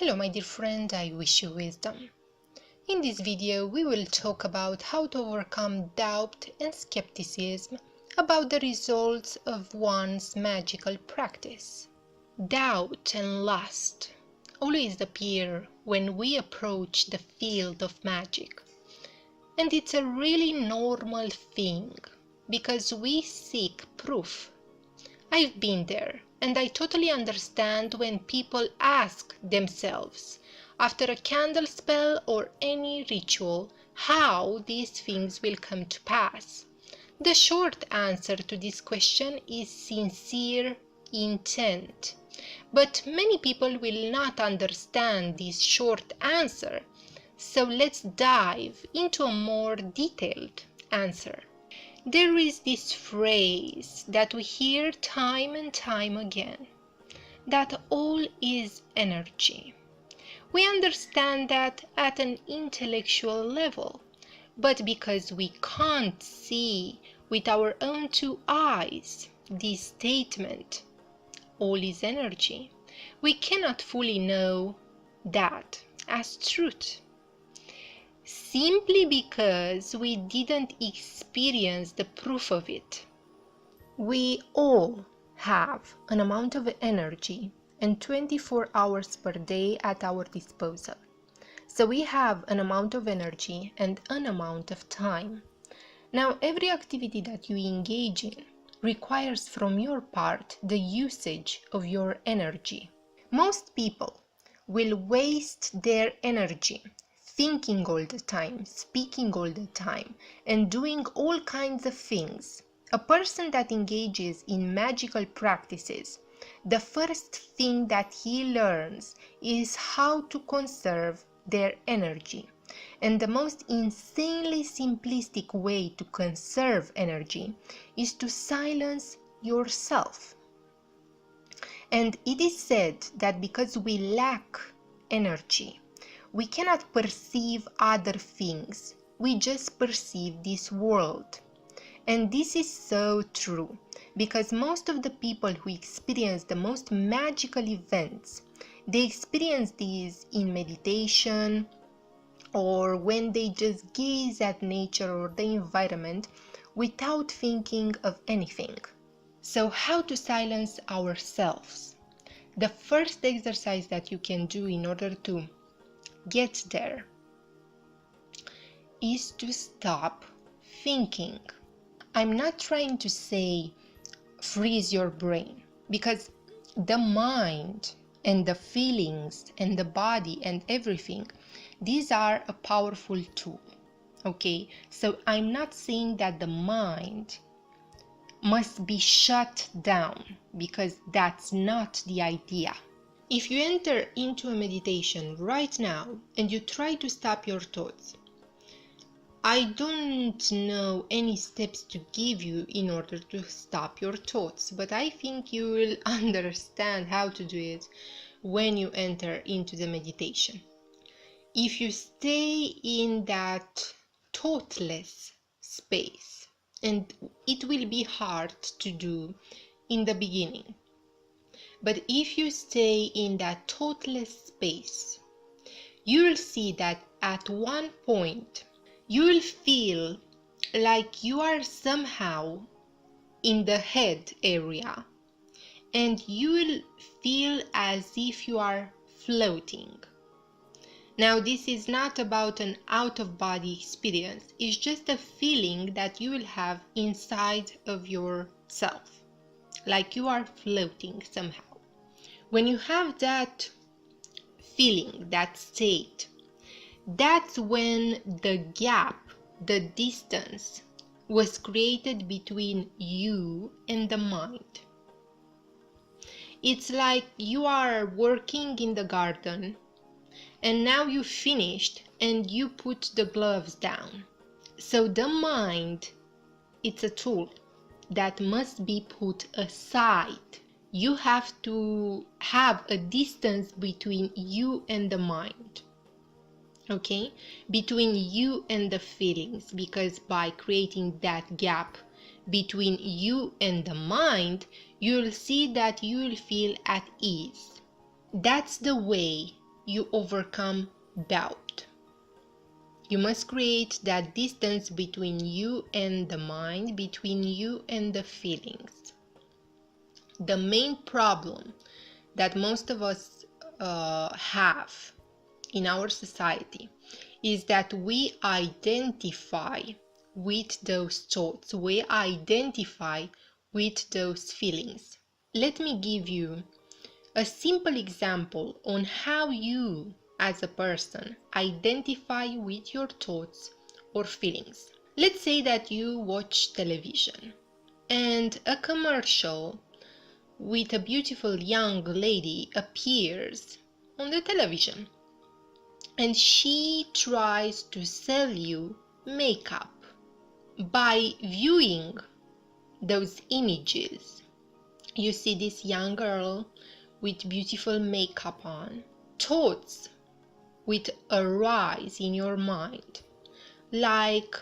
Hello my dear friend, I wish you wisdom. In this video we will talk about how to overcome doubt and skepticism about the results of one's magical practice. Doubt and lust always appear when we approach the field of magic. And it's a really normal thing because we seek proof. I've been there, and I totally understand when people ask themselves, after a candle spell or any ritual, how these things will come to pass. The short answer to this question is sincere intent. But many people will not understand this short answer, so let's dive into a more detailed answer. There is this phrase that we hear time and time again, that all is energy. We understand that at an intellectual level, but because we can't see with our own two eyes this statement, all is energy, we cannot fully know that as truth. Simply because we didn't experience the proof of it. We all have an amount of energy and 24 hours per day at our disposal. So we have an amount of energy and an amount of time. Now, every activity that you engage in requires from your part the usage of your energy. Most people will waste their energy thinking all the time, speaking all the time, and doing all kinds of things. A person that engages in magical practices, the first thing that he learns is how to conserve their energy. And the most insanely simplistic way to conserve energy is to silence yourself. And it is said that because we lack energy, we cannot perceive other things, we just perceive this world. And this is so true, because most of the people who experience the most magical events, they experience these in meditation or when they just gaze at nature or the environment without thinking of anything. So how to silence ourselves? The first exercise that you can do in order to get there is to stop thinking. I'm not trying to say freeze your brain, because the mind and the feelings and the body and everything, these are a powerful tool. Okay, so I'm not saying that the mind must be shut down, because that's not the idea. If you enter into a meditation right now and you try to stop your thoughts, I don't know any steps to give you in order to stop your thoughts, but I think you will understand how to do it when you enter into the meditation. If you stay in that thoughtless space, and it will be hard to do in the beginning, but if you stay in that thoughtless space, you will see that at one point you will feel like you are somehow in the head area, and you will feel as if you are floating. Now, this is not about an out-of-body experience, it's just a feeling that you will have inside of yourself, like you are floating somehow. When you have that feeling, that state, that's when the gap, the distance, was created between you and the mind. It's like you are working in the garden, and now you finished and you put the gloves down. So the mind, it's a tool that must be put aside. You have to have a distance between you and the mind, okay? Between you and the feelings, because by creating that gap between you and the mind, you'll see that you'll feel at ease. That's the way you overcome doubt. You must create that distance between you and the mind, between you and the feelings. The main problem that most of us have in our society is that we identify with those thoughts, we identify with those feelings. Let me give you a simple example on how you, as a person, identify with your thoughts or feelings. Let's say that you watch television and a commercial with a beautiful young lady appears on the television, and she tries to sell you makeup. By viewing those images, you see this young girl with beautiful makeup on. Thoughts will arise in your mind like,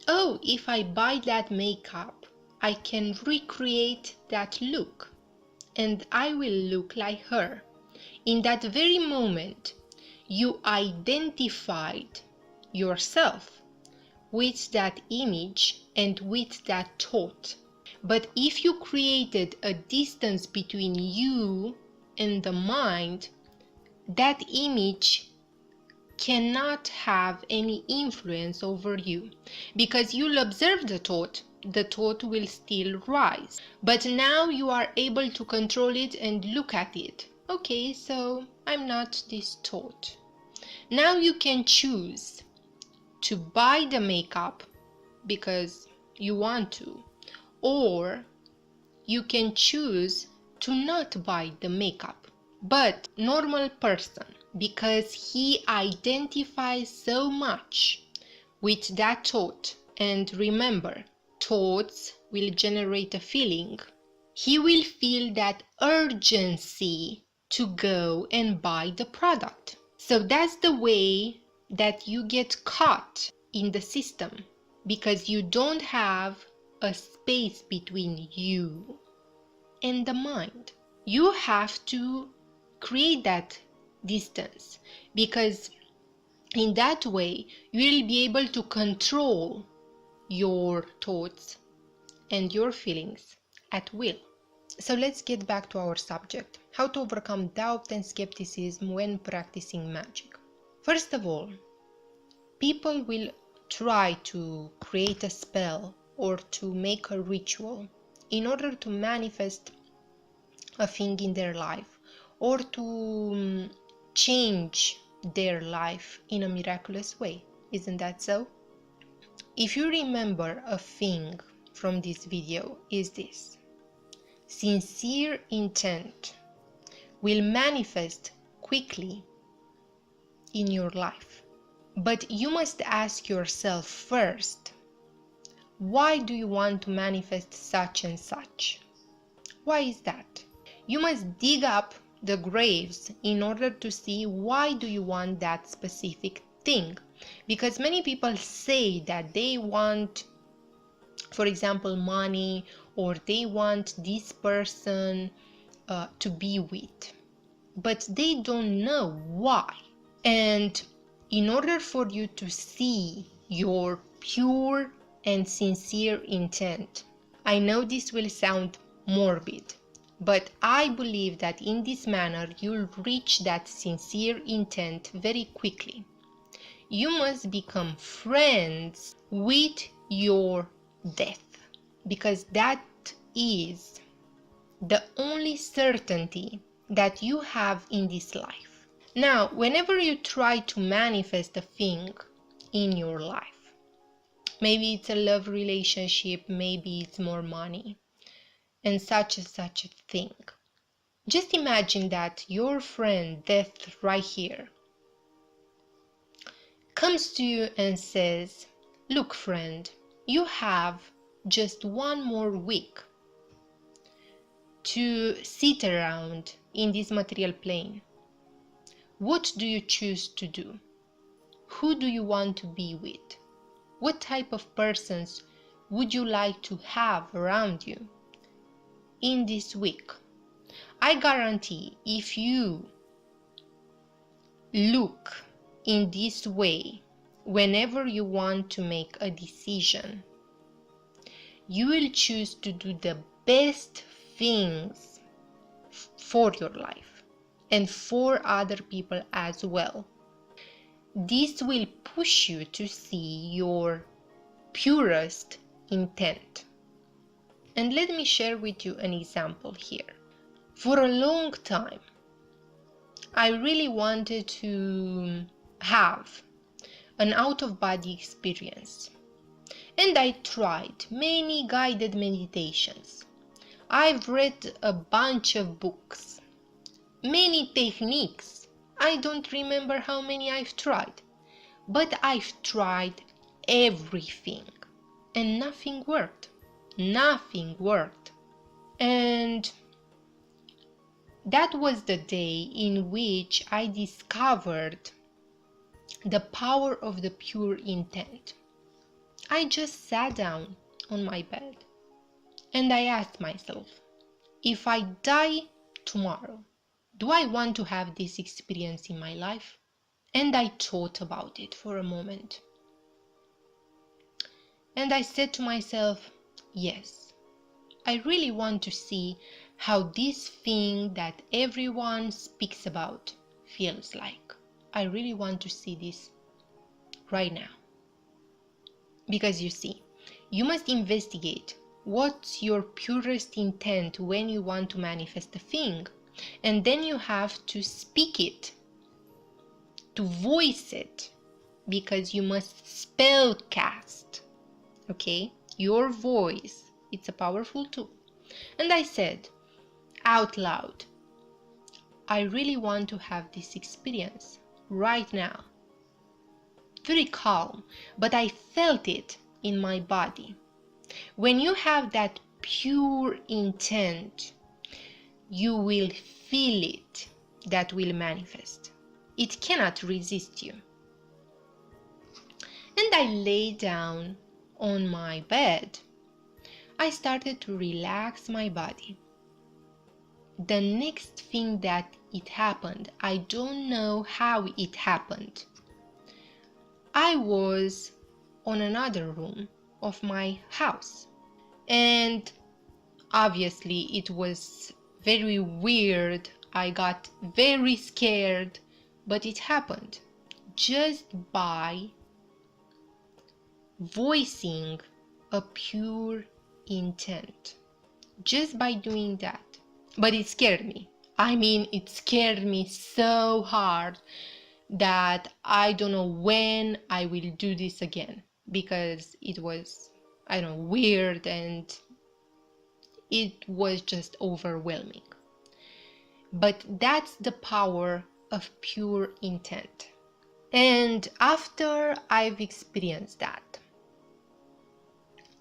oh, if I buy that makeup, I can recreate that look and I will look like her. In that very moment, you identified yourself with that image and with that thought. But if you created a distance between you and the mind, that image cannot have any influence over you, because you'll observe the thought will still rise. But now you are able to control it and look at it. Okay, so I'm not this thought. Now you can choose to buy the makeup because you want to, or you can choose to not buy the makeup. But normal person, because he identifies so much with that thought, and remember, thoughts will generate a feeling, he will feel that urgency to go and buy the product. So that's the way that you get caught in the system, because you don't have a space between you and the mind. You have to create that distance, because in that way you will be able to control your thoughts and your feelings at will. So let's get back to our subject: how to overcome doubt and skepticism when practicing magic. First of all, people will try to create a spell or to make a ritual in order to manifest a thing in their life, or to change their life in a miraculous way. Isn't that so? If you remember a thing from this video, is this: sincere intent will manifest quickly in your life. But you must ask yourself first, why do you want to manifest such and such? Why is that? You must dig up the graves in order to see why do you want that specific thing. Because many people say that they want, for example, money, or they want this person to be with, but they don't know why. And in order for you to see your pure and sincere intent, I know this will sound morbid, but I believe that in this manner you'll reach that sincere intent very quickly. You must become friends with your death, because that is the only certainty that you have in this life. Now, whenever you try to manifest a thing in your life, maybe it's a love relationship, maybe it's more money, and such a thing. Just imagine that your friend, death right here, comes to you and says, look friend, you have just one more week to sit around in this material plane. What do you choose to do? Who do you want to be with? What type of persons would you like to have around you in this week? I guarantee if you look in this way whenever you want to make a decision, you will choose to do the best things for your life and for other people as well. This will push you to see your purest intent. And let me share with you an example here. For a long time, I really wanted to have an out-of-body experience. And I tried many guided meditations. I've read a bunch of books, many techniques. I don't remember how many I've tried, but I've tried everything and nothing worked. Nothing worked. And that was the day in which I discovered the power of the pure intent. I just sat down on my bed and I asked myself, if I die tomorrow, do I want to have this experience in my life? And I thought about it for a moment. And I said to myself, yes, I really want to see how this thing that everyone speaks about feels like. I really want to see this right now. Because you see, you must investigate what's your purest intent when you want to manifest a thing. And then you have to speak it, to voice it, because you must spell cast. Okay? Your voice, it's a powerful tool. And I said out loud, I really want to have this experience right now. Very calm, but I felt it in my body. When you have that pure intent, you will feel it that will manifest. It cannot resist you. And I lay down on my bed. I started to relax my body. The next thing that it happened, I don't know how it happened. I was on another room of my house. And obviously it was very weird. I got very scared, but it happened just by voicing a pure intent. Just by doing that. But it scared me. I mean, it scared me so hard that I don't know when I will do this again, because it was, I don't know, weird, and it was just overwhelming. But that's the power of pure intent. And after I've experienced that,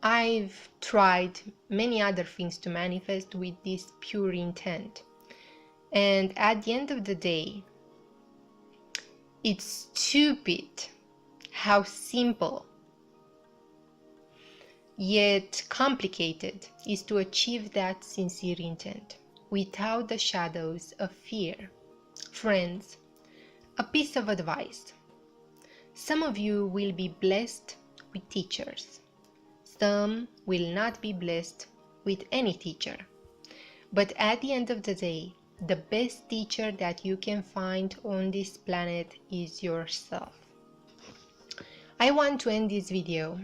I've tried many other things to manifest with this pure intent. And at the end of the day, it's stupid how simple yet complicated is to achieve that sincere intent without the shadows of fear. Friends, a piece of advice. Some of you will be blessed with teachers. Some will not be blessed with any teacher. But at the end of the day, the best teacher that you can find on this planet is yourself. I want to end this video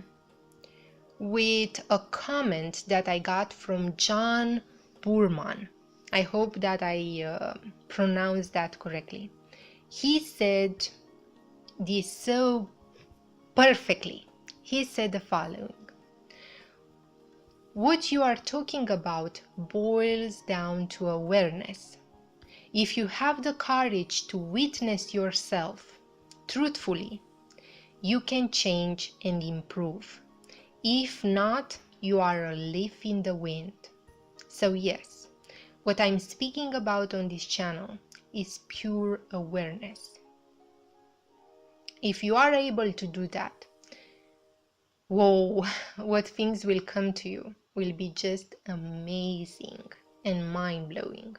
with a comment that I got from John Burman. I hope that I pronounced that correctly. He said this so perfectly. He said the following: what you are talking about boils down to awareness. If you have the courage to witness yourself truthfully, you can change and improve. If not, you are a leaf in the wind. So yes, what I'm speaking about on this channel is pure awareness. If you are able to do that, whoa, what things will come to you will be just amazing and mind-blowing.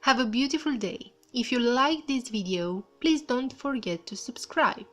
Have a beautiful day. If you like this video, please don't forget to subscribe.